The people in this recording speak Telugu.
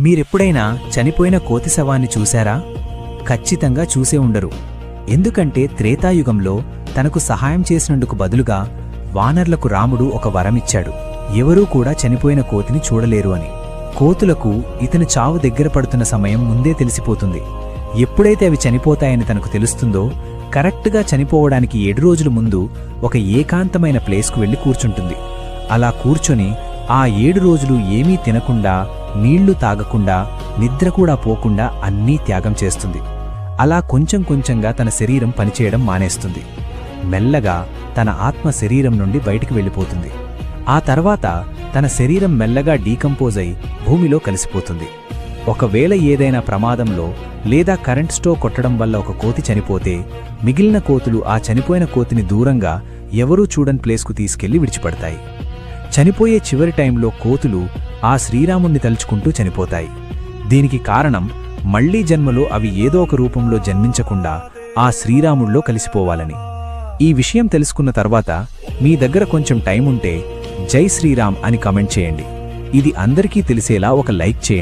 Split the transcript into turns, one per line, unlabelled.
మీరెప్పుడైనా చనిపోయిన కోతి శవాన్ని చూశారా? ఖచ్చితంగా చూసే ఉండరు. ఎందుకంటే త్రేతాయుగంలో తనకు సహాయం చేసినందుకు బదులుగా వానర్లకు రాముడు ఒక వరమిచ్చాడు. ఎవరూ కూడా చనిపోయిన కోతిని చూడలేరు అని. కోతులకు ఇతను చావు దగ్గర పడుతున్న సమయం ముందే తెలిసిపోతుంది. ఎప్పుడైతే అవి చనిపోతాయని తనకు తెలుస్తుందో కరెక్ట్గా చనిపోవడానికి 7 రోజుల ముందు ఒక ఏకాంతమైన ప్లేస్కు వెళ్లి కూర్చుంటుంది. అలా కూర్చొని ఆ 7 రోజులు ఏమీ తినకుండా, నీళ్లు తాగకుండా, నిద్ర కూడా పోకుండా అన్నీ త్యాగం చేస్తుంది. అలా కొంచెం కొంచెంగా తన శరీరం పనిచేయడం మానేస్తుంది. మెల్లగా తన ఆత్మ శరీరం నుండి బయటికి వెళ్ళిపోతుంది. ఆ తర్వాత తన శరీరం మెల్లగా డీకంపోజ్ అయి భూమిలో కలిసిపోతుంది. ఒకవేళ ఏదైనా ప్రమాదంలో లేదా కరెంట్ స్టో కొట్టడం వల్ల ఒక కోతి చనిపోతే మిగిలిన కోతులు ఆ చనిపోయిన కోతిని దూరంగా ఎవరూ చూడని ప్లేస్కు తీసుకెళ్లి విడిచిపెడతాయి. చనిపోయే చివరి టైంలో కోతులు ఆ శ్రీరాముణ్ణి తలుచుకుంటూ చనిపోతాయి. దీనికి కారణం మళ్లీ జన్మలో అవి ఏదో ఒక రూపంలో జన్మించకుండా ఆ శ్రీరాముడిలో కలిసిపోవాలని. ఈ విషయం తెలుసుకున్న తర్వాత మీ దగ్గర కొంచెం టైం ఉంటే జై శ్రీరామ్ అని కామెంట్ చేయండి. ఇది అందరికీ తెలిసేలా ఒక లైక్ చేయండి.